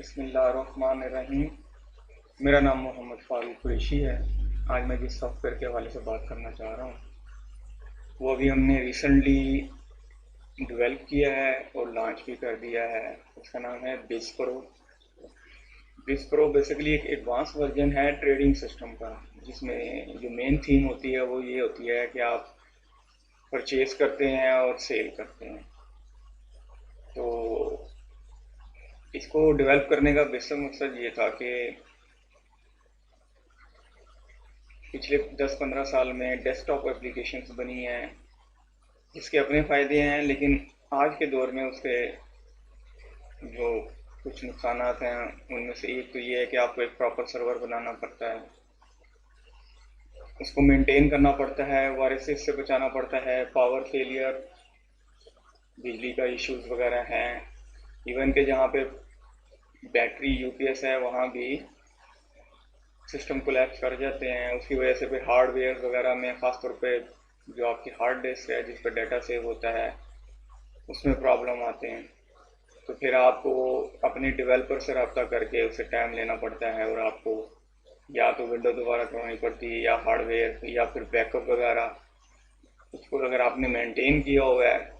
बिस्मिल्लाहिर्रहमानिर्रहीम। मेरा नाम मोहम्मद फ़ारूक कुरैशी है। आज मैं जिस सॉफ्टवेयर के हवाले से बात करना चाह रहा हूँ वो अभी हमने रिसेंटली डेवलप किया है और लॉन्च भी कर दिया है। उसका नाम है बिस प्रो। बिस प्रो बेसिकली एक एडवांस वर्जन है ट्रेडिंग सिस्टम का, जिसमें जो मेन थीम होती है वो ये होती है कि आप परचेज करते हैं और सेल करते हैं। तो इसको डेवलप करने का बेसिक मकसद ये था कि पिछले 10-15 साल में डेस्कटॉप एप्लीकेशंस बनी हैं जिसके अपने फ़ायदे हैं, लेकिन आज के दौर में उसके जो कुछ नुकसानात हैं उनमें से एक तो ये है कि आपको एक प्रॉपर सर्वर बनाना पड़ता है, उसको मेंटेन करना पड़ता है, वायरसेस से बचाना पड़ता है, पावर फेलियर, बिजली का इश्यूज वगैरह हैं। इवन के जहाँ पे बैटरी यूपीएस है वहाँ भी सिस्टम कोलैप्स कर जाते हैं। उसकी वजह से फिर हार्डवेयर वगैरह में, ख़ासतौर पे जो आपकी हार्ड डिस्क है जिस पर डाटा सेव होता है उसमें प्रॉब्लम आते हैं। तो फिर आपको अपने डेवलपर से रब्ता करके उससे टाइम लेना पड़ता है और आपको या तो विंडो दोबारा करवानी पड़ती है या हार्डवेयर या फिर बैकअप वगैरह। उसको अगर आपने मेंटेन किया हुआ है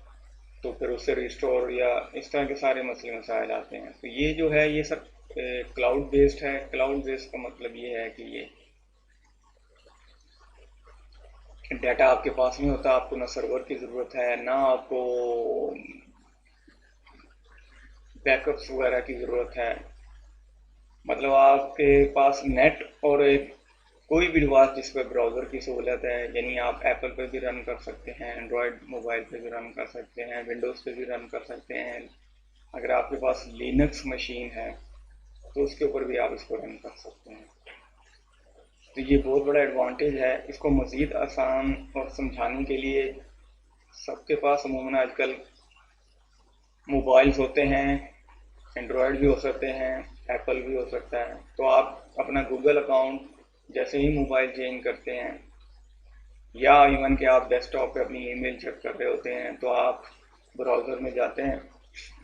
तो फिर उससे रिस्टोर या इस तरह के सारे मसले मसाइल आते हैं। तो ये जो है ये सब क्लाउड बेस्ड है। क्लाउड बेस्ड का मतलब ये है कि ये डाटा आपके पास नहीं होता, आपको ना सर्वर की ज़रूरत है ना आपको बैकअप्स वगैरह की ज़रूरत है। मतलब आपके पास नेट और एक कोई भी डिवाइस जिस पर ब्राउज़र की सहूलत है, यानी आप एप्पल पे भी रन कर सकते हैं, एंड्रॉयड मोबाइल पे भी रन कर सकते हैं, विंडोज़ पे भी रन कर सकते हैं। अगर आपके पास लिनक्स मशीन है तो उसके ऊपर भी आप इसको रन कर सकते हैं। तो ये बहुत बड़ा एडवांटेज है। इसको मज़ीद आसान और समझाने के लिए सबके पास अमूमन आजकल मोबाइल्स होते हैं, एंड्रॉयड भी हो सकते हैं, एप्पल भी हो सकता है। तो आप अपना गूगल अकाउंट जैसे ही मोबाइल चेंज करते हैं या इवन कि आप डेस्कटॉप पे अपनी ईमेल चेक कर रहे होते हैं तो आप ब्राउज़र में जाते हैं,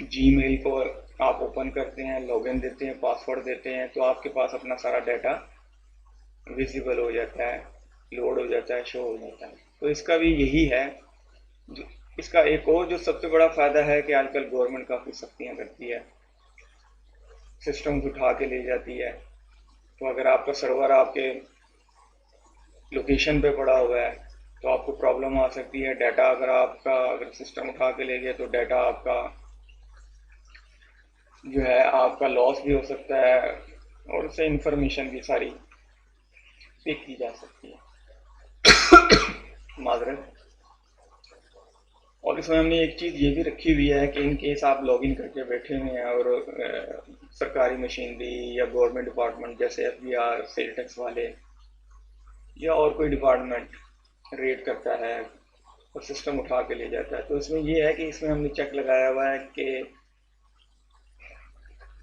जीमेल को आप ओपन करते हैं, लॉगिन देते हैं, पासवर्ड देते हैं, तो आपके पास अपना सारा डाटा विजिबल हो जाता है, लोड हो जाता है, शो हो जाता है। तो इसका भी यही है। इसका एक और जो सबसे बड़ा फ़ायदा है कि आजकल गवर्नमेंट काफ़ी सख्तियाँ करती है, सिस्टम्स उठा के ले जाती है। तो अगर आपका सर्वर आपके लोकेशन पे पड़ा हुआ है तो आपको प्रॉब्लम आ सकती है। डाटा अगर सिस्टम उठा के ले गया तो डाटा आपका जो है आपका लॉस भी हो सकता है और उससे इंफॉर्मेशन भी सारी पिक की जा सकती है। माजरत। और इसमें हमने एक चीज़ ये भी रखी हुई है कि इन केस आप लॉगिन करके बैठे हुए हैं और सरकारी मशीनरी या गवर्नमेंट डिपार्टमेंट जैसे एफबीआर, सेल टैक्स वाले या और कोई डिपार्टमेंट रेड करता है और सिस्टम उठा के ले जाता है, तो इसमें ये है कि इसमें हमने चेक लगाया हुआ है कि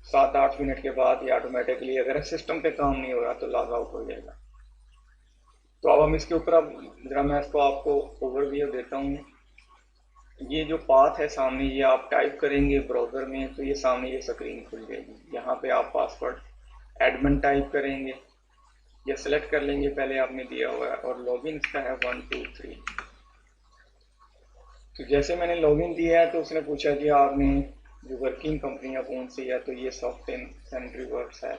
7-8 मिनट के बाद ये ऑटोमेटिकली अगर सिस्टम पे काम नहीं हो रहा तो लॉग आउट हो जाएगा। तो अब हम इसके ऊपर अब ज़रा मैं इसको आपको ओवरव्यू देता हूँ। ये जो पाथ है सामने, ये आप टाइप करेंगे ब्राउज़र में तो ये सामने ये स्क्रीन खुल जाएगी। यहाँ पे आप पासवर्ड एडमिन टाइप करेंगे या सिलेक्ट कर लेंगे, पहले आपने दिया हुआ है, और लॉगिन इसका है 123। तो जैसे मैंने लॉगिन दिया है तो उसने पूछा कि आपने जो वर्किंग कंपनियाँ कौन सी है, तो ये सॉफ्टवेयर सेंट्री वर्क्स है।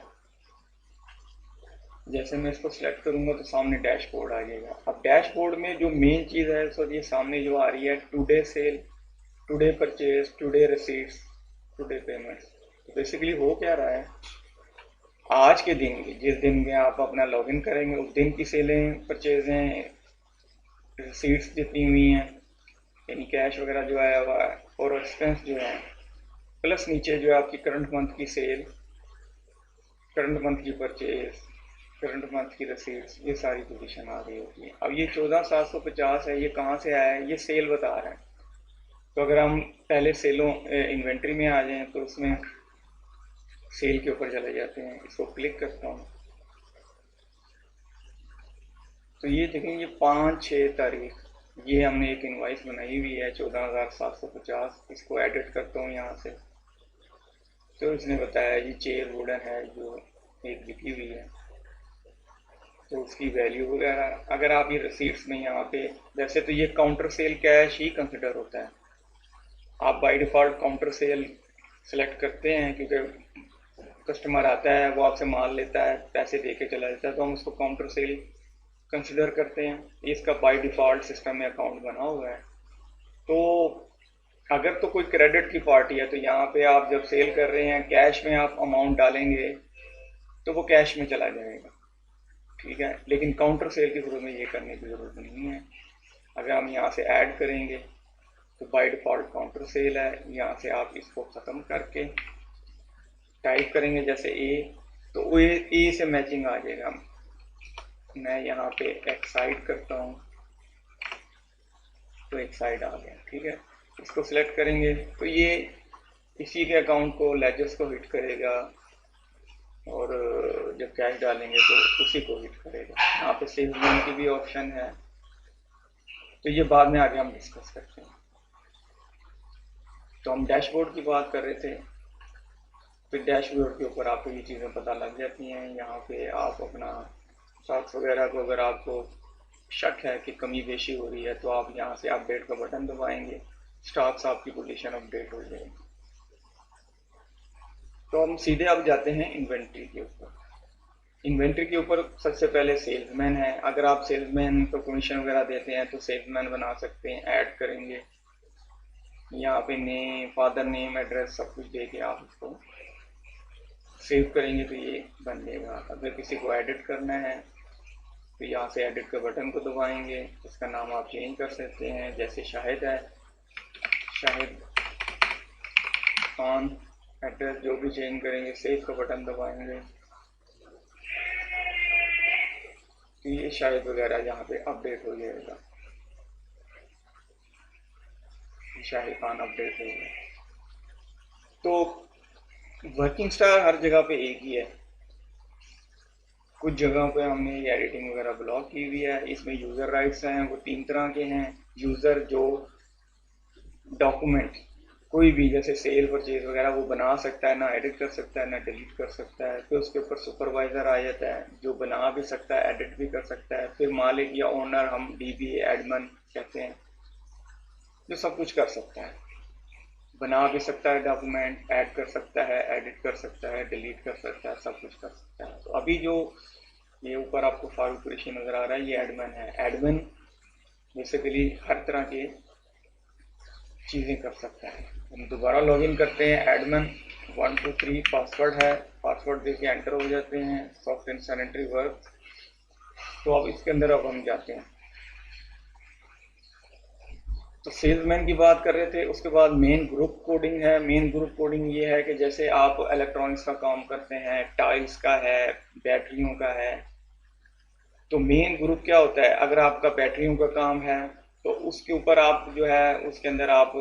जैसे मैं इसको सिलेक्ट करूँगा तो सामने डैशबोर्ड आ जाएगा। अब डैशबोर्ड में जो मेन चीज़ है सो ये सामने जो आ रही है, today sale, today purchase, today receipts, today payments. तो बेसिकली हो क्या रहा है, आज के दिन की, जिस दिन में आप अपना लॉगिन करेंगे उस दिन की सेलें, परचेजें, रिसीट्स जितनी हुई हैं, यानी कैश वगैरह जो आया हुआ है, और एक्सपेंस जो है, प्लस नीचे जो है आपकी करंट मंथ की सेल, करंट मंथ की परचेज, करंट मंथ की रसीट्स, ये सारी पोजीशन आ रही होती है। अब ये 14,750 है, ये कहाँ से आया है, ये सेल बता रहा है। तो अगर हम पहले सेलों इन्वेंट्री में आ जाएं तो उसमें सेल के ऊपर चले जाते हैं, इसको क्लिक करता हूँ तो ये देखें, ये 5-6 तारीख, ये हमने एक इनवाइस बनाई हुई है 14,750। इसको एडिट करता हूँ यहाँ से, तो इसने बताया ये चेयर वुडन है जो एक बिकी हुई है, तो उसकी वैल्यू वगैरह अगर आप ये रसीट्स में यहाँ पे, वैसे तो ये काउंटर सेल कैश ही कंसिडर होता है, आप by default counter sale select करते हैं क्योंकि कस्टमर आता है वो आपसे माल लेता है पैसे दे के चला जाता है, तो हम उसको काउंटर सेल कंसिडर करते हैं। इसका बाय डिफ़ॉल्ट सिस्टम में अकाउंट बना हुआ है। तो अगर तो कोई क्रेडिट की पार्टी है तो यहाँ पे आप जब सेल कर रहे हैं कैश में आप अमाउंट डालेंगे तो वो कैश में चला जाएगा, ठीक है। लेकिन काउंटर सेल के शुरू में ये करने की ज़रूरत नहीं है। अगर हम यहाँ से ऐड करेंगे तो बाय डिफ़ॉल्ट काउंटर सेल है, यहाँ से आप इसको ख़त्म करके टाइप करेंगे जैसे ए, तो ए से मैचिंग आ जाएगा। मैं यहाँ पे एक्साइड करता हूँ तो एक्साइड आ गया, ठीक है। इसको सिलेक्ट करेंगे तो ये इसी के अकाउंट को लेजर्स को हिट करेगा और जब कैश डालेंगे तो उसी को हिट करेगा। यहाँ पे सेल्समैन की भी ऑप्शन है, तो ये बाद में आगे हम डिस्कस करते हैं। तो हम डैशबोर्ड की बात कर रहे थे, फिर डैशबोर्ड के ऊपर आपको ये चीज़ें पता लग जाती हैं। यहाँ पे आप अपना स्टॉक्स वगैरह को अगर आपको शक है कि कमी बेशी हो रही है तो आप यहाँ से अपडेट का बटन दबाएंगे, स्टॉक्स आपकी पोजीशन अपडेट हो जाएगी। तो हम सीधे अब जाते हैं इन्वेंट्री के ऊपर। इन्वेंट्री के ऊपर सबसे पहले सेल्समैन है। अगर आप सेल्समैन को कमीशन वगैरह देते हैं तो सेल्समैन बना सकते हैं, ऐड करेंगे। यहाँ पे नेम, फादर नेम, एड्रेस सब कुछ दे के आप उसको सेव करेंगे तो ये बन जाएगा। अगर किसी को एडिट करना है तो यहाँ से एडिट के बटन को दबाएंगे, इसका नाम आप चेंज कर सकते हैं, जैसे शाहिद है, शाहिद खान, एड्रेस जो भी चेंज करेंगे, सेव का बटन दबाएंगे तो ये शाहिद वगैरह यहाँ पे अपडेट हो जाएगा, शाहिद खान अपडेट हो गया। तो वर्किंग स्टार हर जगह पे एक ही है, कुछ जगहों पे हमने ये एडिटिंग वगैरह ब्लॉक की हुई है। इसमें यूज़र राइट्स हैं, वो 3 तरह के हैं। यूज़र जो डॉक्यूमेंट कोई भी जैसे सेल परचेज वगैरह वो बना सकता है, ना एडिट कर सकता है ना डिलीट कर सकता है। फिर उसके ऊपर सुपरवाइज़र आ जाता है जो बना भी सकता है, एडिट भी कर सकता है। फिर मालिक या ओनर हम डीबी एडमिन कहते हैं, जो सब कुछ कर सकता है, बना भी सकता है डॉक्यूमेंट, ऐड कर सकता है, एडिट कर सकता है, डिलीट कर सकता है, सब कुछ कर सकता है। तो अभी जो ये ऊपर आपको फारूक कुरैशी नज़र आ रहा है, ये एडमिन है। एडमिन बेसिकली हर तरह की चीज़ें कर सकता है। हम दोबारा लॉगिन करते हैं, एडमिन 1 2 3 पासवर्ड है, पासवर्ड दे के एंटर हो जाते हैं, सॉफ्ट एंड सैनिटरी वर्क। तो अब इसके अंदर अब हम जाते हैं। तो सेल्समैन की बात कर रहे थे, उसके बाद मेन ग्रुप कोडिंग है। मेन ग्रुप कोडिंग ये है कि जैसे आप इलेक्ट्रॉनिक्स का काम करते हैं, टाइल्स का है, बैटरियों का है, तो मेन ग्रुप क्या होता है, अगर आपका बैटरियों का काम है तो उसके ऊपर आप जो है उसके अंदर आप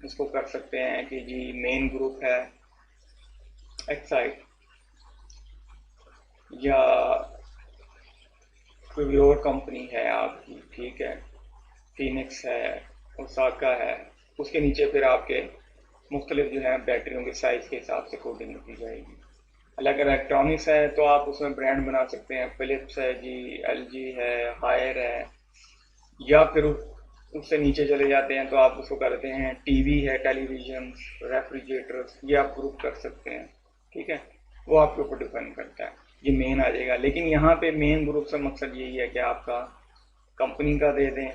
उसको कर सकते हैं कि जी मेन ग्रुप है एक्साइड, या कोई और कंपनी है आपकी, ठीक है, फीनिक्स है, ओसाका है, उसके नीचे फिर आपके मुख्तलिफ जो है बैटरियों के साइज़ के हिसाब से कोडिंग की जाएगी। अलग इलेक्ट्रॉनिक्स है तो आप उसमें ब्रांड बना सकते हैं, फिलिप्स है जी, एलजी है, हायर है, या फिर उससे नीचे चले जाते हैं तो आप उसको करते हैं टीवी है, टेलीविजन, रेफ्रिजरेटर्स, ये आप ग्रुप कर सकते हैं, ठीक है। वो आपके ऊपर डिपेंड करता है, ये मेन आ जाएगा। लेकिन यहाँ पे मेन ग्रुप से मकसद यही है कि आपका कंपनी का दे दें,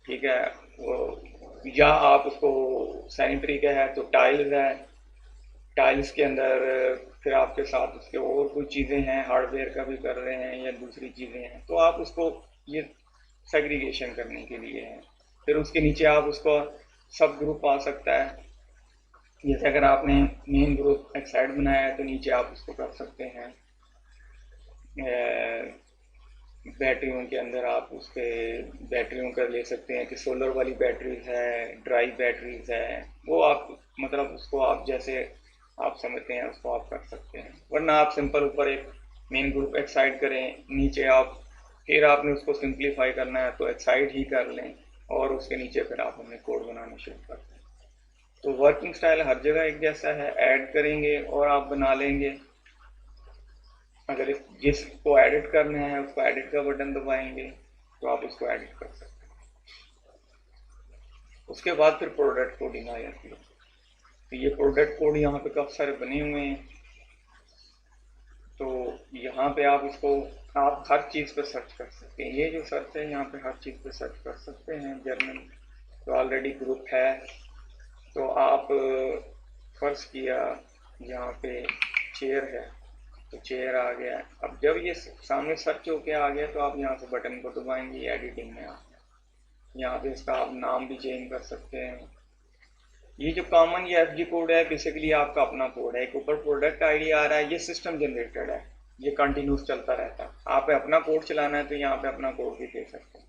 ठीक है, वो, या आप उसको सैनिटरी का है तो टाइल्स है, टाइल्स के अंदर फिर आपके साथ उसके और कुछ चीज़ें हैं, हार्डवेयर का भी कर रहे हैं या दूसरी चीज़ें हैं, तो आप उसको ये सेग्रीगेशन करने के लिए है। फिर उसके नीचे आप उसको सब ग्रुप आ सकता है, जैसे अगर आपने मेन ग्रुप एक्साइड बनाया है तो नीचे आप उसको कर सकते हैं बैटरियों के अंदर, आप उसके बैटरियों का ले सकते हैं कि सोलर वाली बैटरीज है, ड्राई बैटरीज है, वो आप मतलब उसको आप जैसे आप समझते हैं उसको आप कर सकते हैं। वरना आप सिंपल ऊपर एक मेन ग्रुप एक्साइड करें, नीचे आप फिर आपने उसको सिंप्लीफाई करना है तो एक्साइड ही कर लें और उसके नीचे फिर आप अपने कोड बनाने शुरू करते हैं। तो वर्किंग स्टाइल हर जगह एक जैसा है, ऐड करेंगे और आप बना लेंगे। अगर जिसको एडिट करना है उसको एडिट का बटन दबाएंगे तो आप उसको एडिट कर सकते हैं। उसके बाद फिर प्रोडक्ट कोडिंग आ जाती है। तो ये प्रोडक्ट कोड यहाँ पे काफ़ी सारे बने हुए हैं। तो यहाँ पे आप इसको आप हर चीज़ पे सर्च कर सकते हैं। ये जो सर्च है यहाँ पे हर चीज़ पे सर्च कर सकते हैं। जर्नल तो ऑलरेडी ग्रुप है, तो आप फर्ज किया यहाँ पे चेयर है तो चेयर आ गया। अब जब ये सामने सर्च होके आ गया तो आप यहाँ से बटन को दबाएंगे, एडिटिंग में आ गया। यहाँ पे इसका आप नाम भी चेंज कर सकते हैं। ये जो कॉमन ये एफजी कोड है बेसिकली आपका अपना कोड है। एक ऊपर प्रोडक्ट आईडी आ रहा है, ये सिस्टम जनरेटेड है, ये कंटिन्यूस चलता रहता है। आप अपना कोड चलाना है तो यहाँ पे अपना कोड भी दे सकते हैं,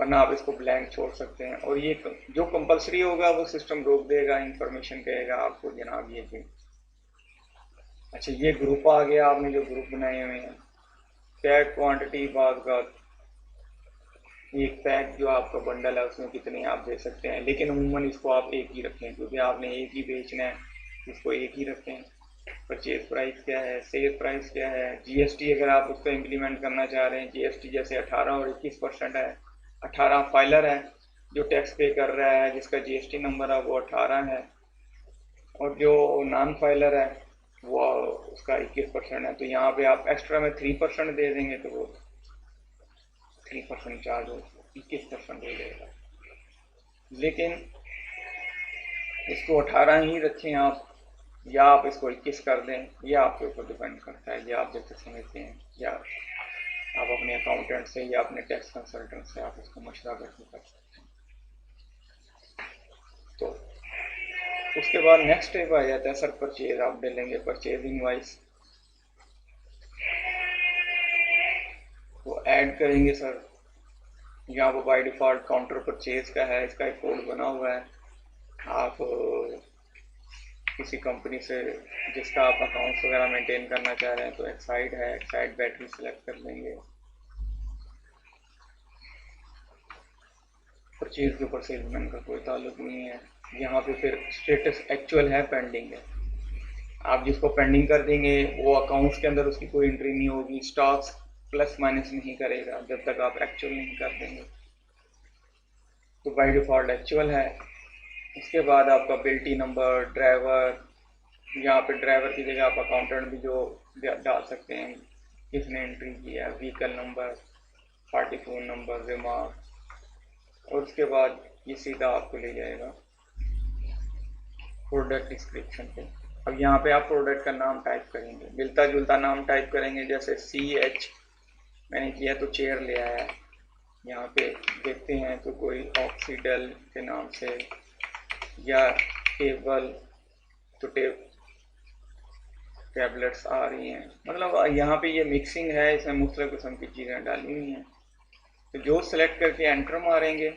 वरना आप इसको ब्लैंक छोड़ सकते हैं। और ये जो कंपलसरी होगा वो सिस्टम रोक देगा, इंफॉर्मेशन कहेगा आपको जनाब ये जी। अच्छा, ये ग्रुप आ गया, आपने जो ग्रुप बनाए हुए हैं। पैक क्वांटिटी बाद का एक पैक जो आपका बंडल है उसमें कितने आप दे सकते हैं, लेकिन अमूमन इसको आप एक ही रखें क्योंकि आपने एक ही बेचना है, इसको एक ही रखें। परचेज प्राइस क्या है, सेल प्राइस क्या है, जीएसटी अगर आप उसको इम्प्लीमेंट करना चाह रहे हैं, जीएसटी जैसे 18 और 21% है। 18 फाइलर है जो टैक्स पे कर रहा है, जिसका जीएसटी नंबर है वो 18 है, और जो नॉन फाइलर है वो उसका 21% है। तो यहाँ पे आप एक्स्ट्रा में 3% दे देंगे तो वो 3% चार्ज हो, 21% हो जाएगा। लेकिन इसको 18 ही रखें आप, या आप इसको 21 कर दें, यह आपके ऊपर डिपेंड करता है। या आप जैसे समझते हैं, या आप अपने अकाउंटेंट से या अपने टैक्स कंसल्टेंट से आप इसको मशवरा करके कर सकते हैं। तो उसके बाद नेक्स्ट स्टेप आ जाता है सर परचेज आप डालेंगे, परचेज इनवॉइस वो ऐड करेंगे सर। यहाँ पर बाय डिफ़ॉल्ट काउंटर परचेज का है, इसका एक कोड बना हुआ है। आप किसी कंपनी से जिसका आप अकाउंट्स वगैरह मेंटेन करना चाह रहे हैं तो एक्साइड है, एक्साइड बैटरी सेलेक्ट कर लेंगे। परचेज के ऊपर सेल्समैन का कोई ताल्लुक नहीं है। यहाँ पे फिर स्टेटस एक्चुअल है, पेंडिंग है। आप जिसको पेंडिंग कर देंगे वो अकाउंट्स के अंदर उसकी कोई एंट्री नहीं होगी, स्टॉक्स प्लस माइनस नहीं करेगा जब तक आप एक्चुअल नहीं कर देंगे। तो बाय डिफ़ॉल्ट एक्चुअल है। इसके बाद आपका बिल्टी नंबर, ड्राइवर, यहाँ पे ड्राइवर की जगह आप अकाउंटेंट भी जो डाल सकते हैं, किसने एंट्री किया, vehicle number, party phone number, remark, और उसके बाद ये सीधा आपको ले जाएगा प्रोडक्ट डिस्क्रिप्शन पे। अब यहाँ पे आप प्रोडक्ट का नाम टाइप करेंगे, मिलता जुलता नाम टाइप करेंगे, जैसे CH मैंने किया तो चेयर ले आया। यहाँ पे देखते हैं तो कोई ऑक्सीडल के नाम से, या टेबल तो टैबलेट्स आ रही हैं। मतलब यहाँ पे ये मिक्सिंग है, इसमें मुख्तलिफ किस्म की चीज़ें डाली हुई हैं। तो जो सेलेक्ट करके एंटर मारेंगे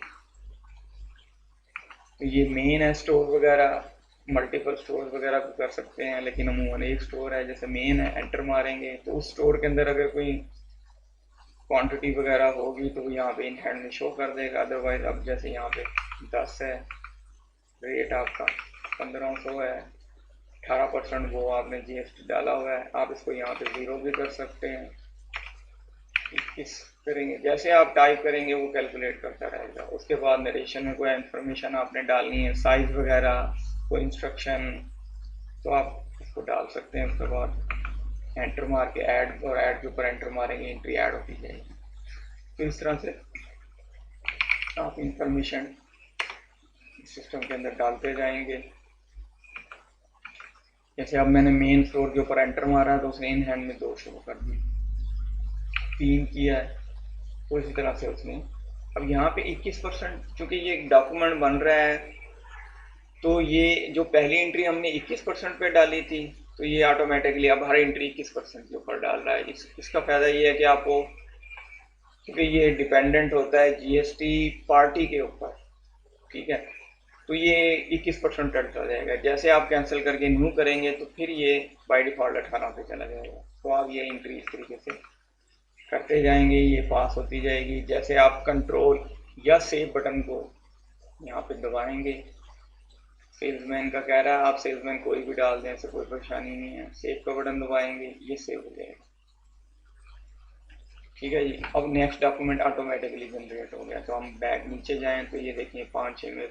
तो ये मेन है। स्टोर वगैरह मल्टीपल स्टोर वगैरह भी कर सकते हैं, लेकिन अमूमन एक स्टोर है, जैसे मेन है। एंटर मारेंगे तो उस स्टोर के अंदर अगर कोई क्वांटिटी वगैरह होगी तो यहाँ पे इन हैंड में शो कर देगा। अदरवाइज अब जैसे यहाँ पे 10 है, रेट आपका 1500 है, 18% वो आपने जीएसटी डाला हुआ है। आप इसको यहाँ पे 0 भी कर सकते हैं। इस करेंगे जैसे आप टाइप करेंगे वो कैलकुलेट करता रहेगा। उसके बाद नरेशन में कोई इन्फॉर्मेशन आपने डालनी है, साइज वगैरह, कोई इंस्ट्रक्शन, तो आप इसको डाल सकते हैं। उसके बाद एंटर मार के ऐड, और ऐड के ऊपर एंटर मारेंगे, एंट्री ऐड होती जाएगी। तो इस तरह से आप इंफॉर्मेशन सिस्टम के अंदर डालते जाएंगे। जैसे अब मैंने मेन फ्लोर के ऊपर एंटर मारा तो उसने इन हैंड में 2 शो कर दी, 3 किया है, तो इसी तरह से उसने। अब यहाँ पे 21%, चूँकि ये एक डॉक्यूमेंट बन रहा है तो ये जो पहली एंट्री हमने 21% पे डाली थी तो ये ऑटोमेटिकली अब हर एंट्री 21% के ऊपर डाल रहा है। इसका फ़ायदा ये है कि आपको, क्योंकि ये डिपेंडेंट होता है जीएसटी पार्टी के ऊपर, ठीक है, तो ये 21% डलता जाएगा। जैसे आप कैंसिल करके न्यू करेंगे तो फिर ये बाय डिफ़ॉल्ट 18 पे चला जाएगा। तो आप ये एंट्री इस तरीके से करते जाएंगे, ये पास होती जाएगी। जैसे आप कंट्रोल या सेव बटन को यहाँ पे दबाएंगे सेल्समैन का कह रहा है, आप सेल्समैन कोई भी डाल दें, ऐसे कोई परेशानी नहीं है। सेव का बटन दबाएंगे, ये सेव हो जाएगा। ठीक है जी। अब नेक्स्ट डॉक्यूमेंट ऑटोमेटिकली जनरेट हो गया। तो हम बैक नीचे जाएं तो ये देखिए 5/6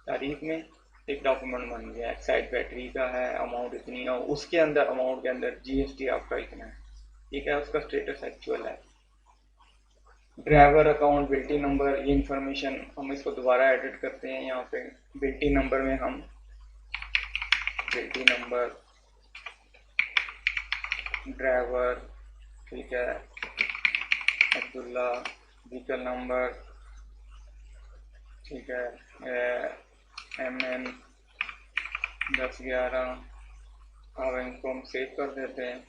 तारीख में एक डॉक्यूमेंट बन गया। एक्साइड बैटरी का है, अमाउंट इतनी है, उसके अंदर अमाउंट के अंदर जीएसटी आपका इतना है। ठीक है, उसका स्टेटस एक्चुअल है। ड्राइवर अकाउंट, बिल्टी नंबर, ये इंफॉर्मेशन हम इसको दोबारा एडिट करते हैं। यहाँ पे बिल्टी नंबर में हम बिल्टी नंबर, ड्राइवर, ठीक है, अब्दुल्ला, व्हीकल नंबर, ठीक है, MN 1011, अब इनको हम सेव कर देते हैं।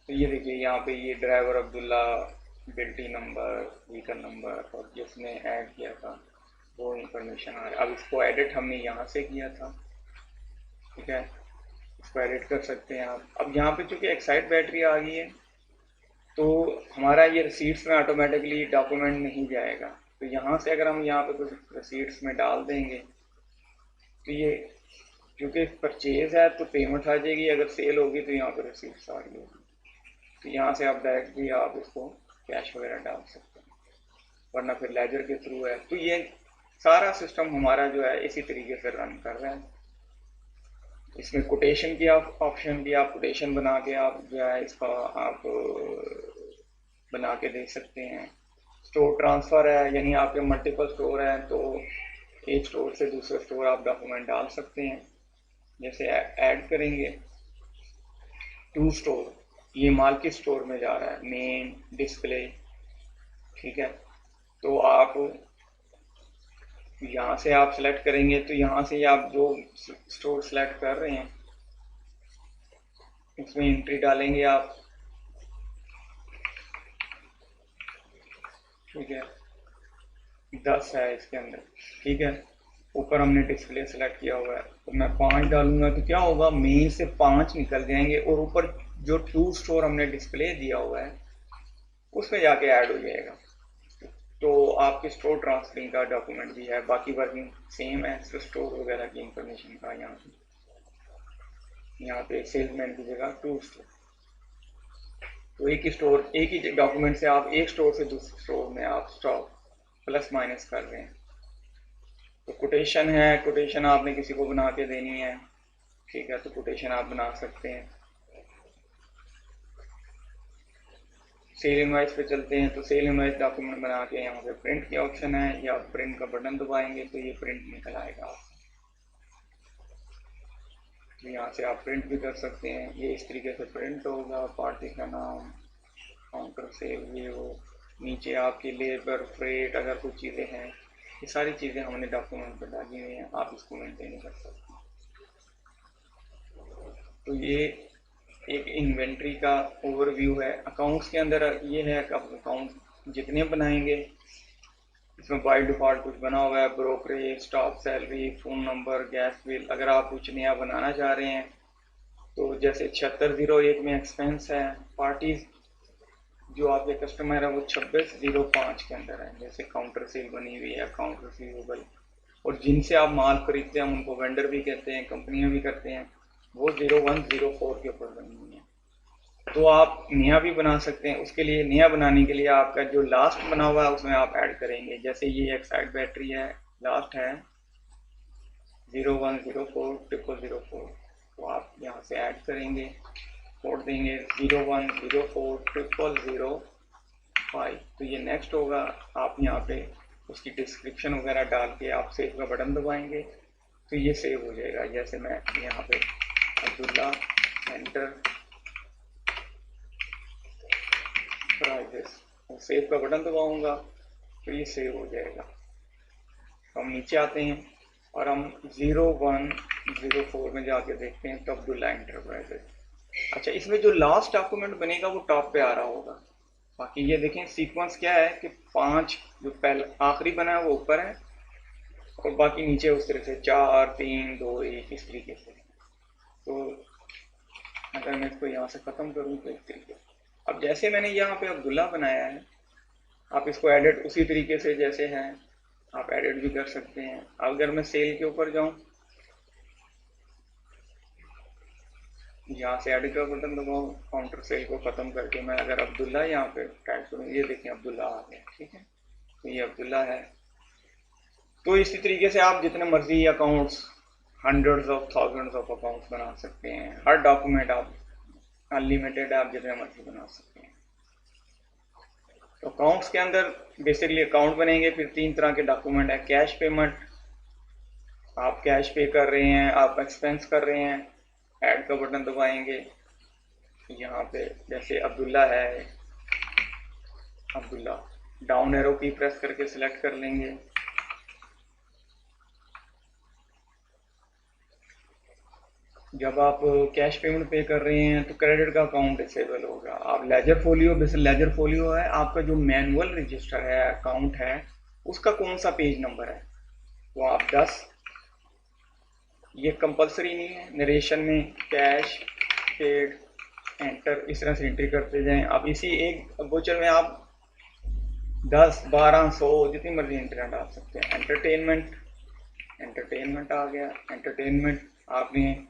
तो ये देखिए यहाँ पे ये ड्राइवर अब्दुल्ला, बिल्टी नंबर, व्हीकल नंबर और जिसने ऐड किया था वो इंफॉर्मेशन आ रहा है। अब इसको एडिट हमने यहाँ से किया था। ठीक है, इसको एडिट कर सकते हैं आप। अब यहाँ पे चूंकि एक्साइड बैटरी आ गई है तो हमारा ये रिसीट्स में ऑटोमेटिकली डॉक्यूमेंट नहीं जाएगा। तो यहाँ से अगर हम यहाँ पे कुछ रिसीट्स में डाल देंगे तो ये क्योंकि परचेज है तो पेमेंट आ जाएगी, अगर सेल होगी तो यहाँ पर रिसीट्स आ रही होगी। तो यहाँ से आप डायरेक्ट भी आप इसको कैश वगैरह डाल सकते हैं, वरना फिर लेजर के थ्रू है। तो ये सारा सिस्टम हमारा जो है इसी तरीके से रन कर रहा है। इसमें कोटेशन की आप ऑप्शन भी, आप कोटेशन बना के आप जो है इसका आप बना के दे सकते हैं। स्टोर ट्रांसफ़र है, यानी आपके मल्टीपल स्टोर हैं तो एक स्टोर से दूसरे स्टोर आप डॉक्यूमेंट डाल सकते हैं। जैसे ऐड करेंगे टू स्टोर, ये मार्केट स्टोर में जा रहा है, मेन, डिस्प्ले। ठीक है, तो आप यहाँ से आप सेलेक्ट करेंगे तो यहाँ से आप जो स्टोर सेलेक्ट कर रहे हैं उसमें एंट्री डालेंगे आप। ठीक है, 10 है इसके अंदर। ठीक है, ऊपर हमने डिस्प्ले सेलेक्ट किया हुआ है तो मैं 5 डालूंगा तो क्या होगा, मेन से 5 निकल जाएंगे और ऊपर जो टू स्टोर हमने डिस्प्ले दिया हुआ है उसमें जाके ऐड हो जाएगा। तो आपके स्टोर ट्रांसफरिंग का डॉक्यूमेंट भी है, बाकी वर्किंग सेम है। तो स्टोर वगैरह की इंफॉर्मेशन का यहाँ पे सेल्समैन की जगह टू स्टोर। तो एक ही स्टोर, एक ही डॉक्यूमेंट से आप एक स्टोर से दूसरे स्टोर में आप स्टॉक प्लस माइनस कर रहे हैं। तो कोटेशन है, कोटेशन आपने किसी को बना के देनी है। ठीक है, तो कोटेशन आप बना सकते हैं। सेल इनवाइस पे चलते हैं तो सेल इनवाइस डॉक्यूमेंट बना के यहाँ पे प्रिंट की ऑप्शन है, या प्रिंट का बटन दबाएंगे तो ये प्रिंट निकल आएगा। तो यहाँ से आप प्रिंट भी कर सकते हैं। ये इस तरीके से प्रिंट होगा, पार्टी का नाम, काउंटर सेव, ये वो, नीचे आपकी लेबर, फ्रेट, अगर कुछ चीज़ें हैं, ये सारी चीज़ें हमने डॉक्यूमेंट पर डाली हुई हैं, आप इसको मेंटेन कर सकते हैं। तो ये एक इन्वेंट्री का ओवरव्यू है। अकाउंट्स के अंदर ये है कि आप अकाउंट जितने बनाएंगे इसमें बाय डिफ़ॉल्ट कुछ बना हुआ है, brokerage, stock salary, phone number, gas bill. अगर आप कुछ नया बनाना चाह रहे हैं तो जैसे 7601 में एक्सपेंस है, पार्टीज जो आपके कस्टमर है वो 2605 के अंदर है। जैसे काउंटर सेल बनी हुई है, अकाउंट रिसीवेबल, और जिनसे आप माल खरीदते हैं हम उनको वेंडर भी कहते हैं, कंपनियां भी करते हैं, वो 0104 के ऊपर बनी हुई है। तो आप नया भी बना सकते हैं। उसके लिए नया बनाने के लिए आपका जो लास्ट बना हुआ है उसमें आप ऐड करेंगे। जैसे ये एक्साइड बैटरी है, लास्ट है 01040004, तो आप यहाँ से ऐड करेंगे, कोड देंगे 01040005। तो ये नेक्स्ट होगा। आप यहाँ पे उसकी डिस्क्रिप्शन वगैरह डाल के आप सेव का बटन दबाएंगे तो ये सेव हो जाएगा। जैसे मैं यहाँ पे अब्दुल्ला एंटर प्राइजेस और सेव का बटन दबाऊंगा तो ये सेव हो जाएगा। हम नीचे आते हैं और हम 0104 में जाके देखते हैं तो अब्दुल्ला एंटरप्राइजेस। अच्छा, इसमें जो लास्ट डॉक्यूमेंट बनेगा वो टॉप पे आ रहा होगा। बाकी ये देखें सीक्वेंस क्या है कि 5 जो पहले आखिरी बना है वो ऊपर है और बाकी नीचे उस तरह से 4 3 2 1 इस तरीके से। तो अगर मैं इसको यहाँ से ख़त्म करूँ तो इस तरीके से। अब जैसे मैंने यहाँ पे अब्दुल्ला बनाया है, आप इसको एडिट उसी तरीके से जैसे हैं आप एडिट भी कर सकते हैं। अगर मैं सेल के ऊपर जाऊँ यहाँ से ऐड का बटन दबाओ, काउंटर सेल को ख़त्म करके मैं अगर अब्दुल्ला यहाँ पे टाइप करूँ, ये देखें अब्दुल्ला आ गया, ठीक है, तो ये अब्दुल्ला है। तो इसी तरीके से आप जितने मर्जी accounts, hundreds of thousands of accounts बना सकते हैं। हर डॉक्यूमेंट आप अनलिमिटेड, आप जितने मर्जी बना सकते हैं। तो अकाउंट्स के अंदर बेसिकली अकाउंट बनेंगे, फिर 3 तरह के डॉक्यूमेंट है। कैश पेमेंट, आप कैश पे कर रहे हैं, आप एक्सपेंस कर रहे हैं, ऐड का बटन दबाएंगे। यहाँ पे जैसे अब्दुल्ला है, अब्दुल्ला, डाउन एरो की प्रेस करके सिलेक्ट कर लेंगे। जब आप कैश पेमेंट पे कर रहे हैं तो क्रेडिट का अकाउंट डिसेबल होगा। आप लेजर फोलियो, जैसे लेजर फोलियो है आपका जो मैनुअल रजिस्टर है, अकाउंट है, उसका कौन सा पेज नंबर है, वो आप 10, ये कंपलसरी नहीं है। नरेशन में कैश पेड एंटर, इस तरह से एंट्री करते जाएं। आप इसी एक वोचर में आप 10, 12, 100 जितनी मर्जी एंट्री डाल सकते हैं। एंटरटेनमेंट, एंटरटेनमेंट आ गया। एंटरटेनमेंट आपने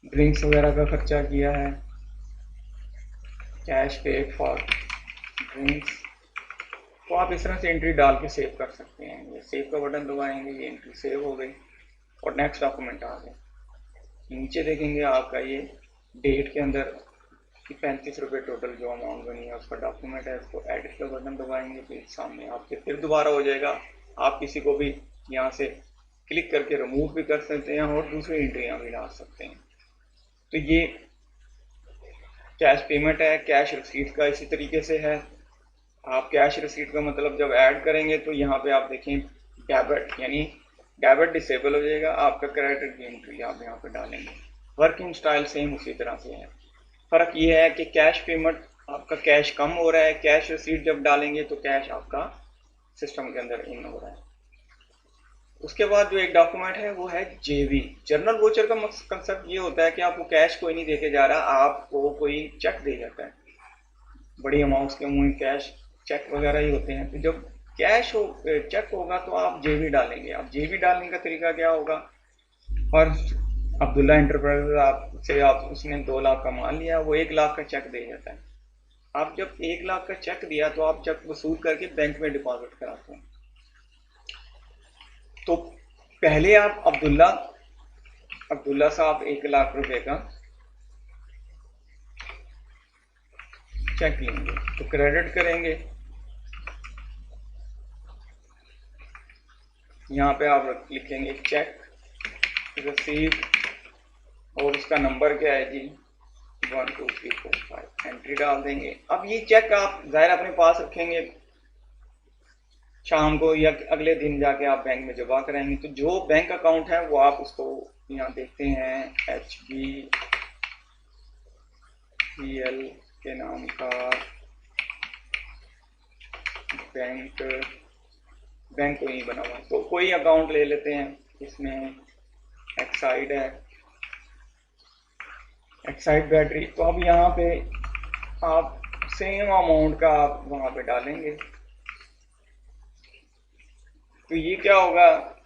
ड्रिंक्स वगैरह का खर्चा किया है, कैश पेड फॉर ड्रिंक्स, तो आप इस तरह से एंट्री डाल के सेव कर सकते हैं। ये सेव का बटन दबाएंगे, ये एंट्री सेव हो गई और नेक्स्ट डॉक्यूमेंट आ गया। नीचे देखेंगे आपका ये डेट के अंदर 35 रुपये टोटल जो अमाउंट बनी है उसका डॉक्यूमेंट है। इसको एडिट का बटन दबाएंगे, फिर सामने आपके फिर दोबारा हो जाएगा। आप किसी को भी यहाँ से क्लिक करके रिमूव भी कर सकते हैं और दूसरी एंट्रियाँ भी डाल सकते हैं। तो ये कैश पेमेंट है। कैश रिसीट का इसी तरीके से है। आप कैश रिसीट का मतलब जब ऐड करेंगे तो यहाँ पे आप देखें डेबिट, यानी डेबिट डिसेबल हो जाएगा, आपका क्रेडिट की एंट्री आप यहाँ पे डालेंगे। वर्किंग स्टाइल सेम उसी तरह से है। फ़र्क ये है कि कैश पेमेंट आपका कैश कम हो रहा है, कैश रिसीट जब डालेंगे तो कैश आपका सिस्टम के अंदर इन हो रहा है। उसके बाद जो एक डॉक्यूमेंट है वो है जेवी। जर्नल वोचर का कंसेप्ट ये होता है कि आपको कैश कोई नहीं देके जा रहा, आपको कोई चेक दे जाता है। बड़ी अमाउंट्स के मुँह कैश चेक वगैरह ही होते हैं। तो जब कैश हो, चेक होगा तो आप जेवी डालेंगे। अब जेवी डालने का तरीका क्या होगा, और अब्दुल्ला एंटरप्राइज आपसे आप उसने 2 लाख का मान लिया, वो 1 लाख का चेक दे जाता है। आप जब 1 लाख का चेक दिया तो आप चेक वसूल करके बैंक में डिपॉजिट कराते हैं। तो पहले आप अब्दुल्ला साहब 1 लाख रुपए का चेक लेंगे तो क्रेडिट करेंगे। यहाँ पे आप लिखेंगे चेक रिसीव और उसका नंबर क्या है जी, 1 2 3 4 5, एंट्री डाल देंगे। अब ये चेक आप जाहिर अपने पास रखेंगे, शाम को या अगले दिन जाके आप बैंक में जमा कराएंगे। तो जो बैंक अकाउंट है वो आप उसको यहाँ देखते हैं HBPL के नाम का बैंक को नहीं बना हुआ, तो कोई अकाउंट ले लेते हैं। इसमें एक्साइड है, एक्साइड बैटरी। तो अब यहाँ पे आप सेम अमाउंट का आप वहाँ पे डालेंगे। तो ये क्या होगा,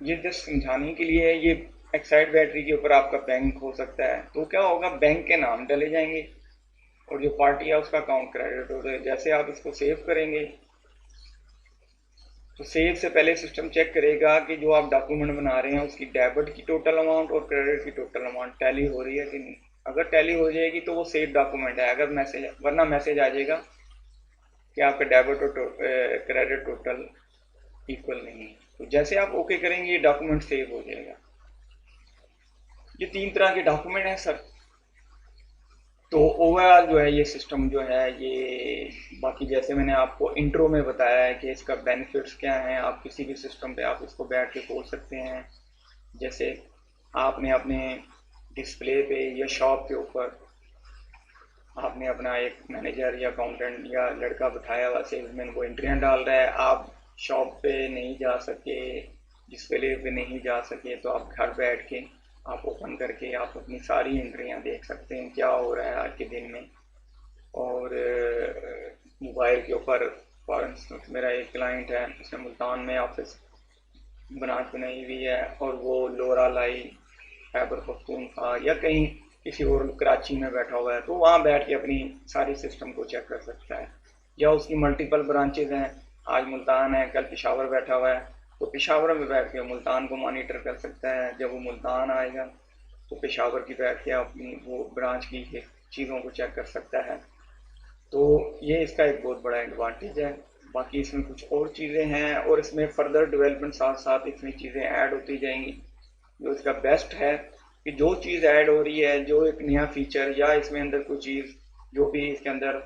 ये जस्ट समझाने के लिए, ये एक्साइड बैटरी के ऊपर आपका बैंक हो सकता है। तो क्या होगा, बैंक के नाम डाले जाएंगे और जो पार्टी है उसका अकाउंट क्रेडिट हो जाए। जैसे आप इसको सेव करेंगे तो सेव से पहले सिस्टम चेक करेगा कि जो आप डॉक्यूमेंट बना रहे हैं उसकी डेबिट की टोटल अमाउंट और क्रेडिट की टोटल अमाउंट टैली हो रही है कि नहीं। अगर टैली हो जाएगी तो वो सेव डॉक्यूमेंट है, अगर मैसेज, वरना मैसेज आ जाएगा कि आपका डेबिट और क्रेडिट टोटल इक्वल नहीं है। तो जैसे आप ओके करेंगे ये डॉक्यूमेंट सेव हो जाएगा। ये 3 तरह के डॉक्यूमेंट हैं सर। तो ओवरऑल जो है ये सिस्टम जो है ये, बाकी जैसे मैंने आपको इंट्रो में बताया है कि इसका बेनिफिट्स क्या हैं, आप किसी भी सिस्टम पे आप इसको बैठ के खोल सकते हैं। जैसे आपने अपने डिस्प्ले पे या शॉप के ऊपर आपने अपना एक मैनेजर या अकाउंटेंट या लड़का बिठाया हुआ सेल्समैन, वो एंट्रियाँ डाल रहा है, आप शॉप पे नहीं जा सके, डिस्प्ले पे नहीं जा सके, तो आप घर बैठ के आप ओपन करके आप अपनी सारी एंट्रियाँ देख सकते हैं क्या हो रहा है आज के दिन में। और मोबाइल के ऊपर, फॉर इंस्टेंस मेरा एक क्लाइंट है, उसने मुल्तान में ऑफिस ब्रांच बनाई हुई है और वो लोरा लाई, खैबर पख्तूनख्वा या कहीं किसी और कराची में बैठा हुआ है तो वहाँ बैठ के अपनी सारी सिस्टम को चेक कर सकता है। या उसकी मल्टीपल ब्रांचेज हैं, आज मुल्तान है, कल पेशावर बैठा हुआ है, तो पेशावर में बैठ के मुल्तान को मॉनिटर कर सकता है। जब वो मुल्तान आएगा तो पेशावर की बैठ के अपनी वो ब्रांच की चीज़ों को चेक कर सकता है। तो ये इसका एक बहुत बड़ा एडवांटेज है। बाकी इसमें कुछ और चीज़ें हैं और इसमें फर्दर डेवलपमेंट साथ साथ इसमें चीज़ें ऐड होती जाएंगी। जो इसका बेस्ट है कि जो चीज़ ऐड हो रही है, जो एक नया फीचर या इसमें अंदर कोई चीज़ जो भी इसके अंदर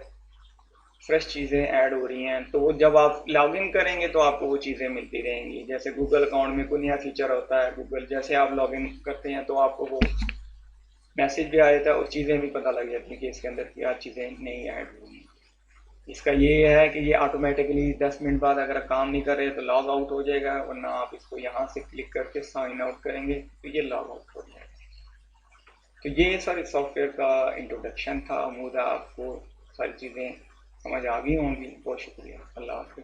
फ्रेश चीज़ें ऐड हो रही हैं, तो वो जब आप लॉगिन करेंगे तो आपको वो चीज़ें मिलती रहेंगी। जैसे गूगल अकाउंट में कोई नया फीचर होता है, गूगल जैसे आप लॉगिन करते हैं तो आपको वो मैसेज भी आ जाता है और चीज़ें भी पता लग जाती हैं कि इसके अंदर क्या चीज़ें नई ऐड हुई हैं। इसका ये है कि ये ऑटोमेटिकली 10 मिनट बाद अगर काम नहीं कर रहे तो लॉग आउट हो जाएगा, वरना आप इसको यहाँ से क्लिक करके साइन आउट करेंगे तो ये लॉग आउट हो जाएगा। तो ये सर इस सॉफ्टवेयर का इंट्रोडक्शन था। उम्मीद है आपको सारी चीज़ें समझ आ गई होंगी। बहुत शुक्रिया। अल्लाह हाफ़िज़।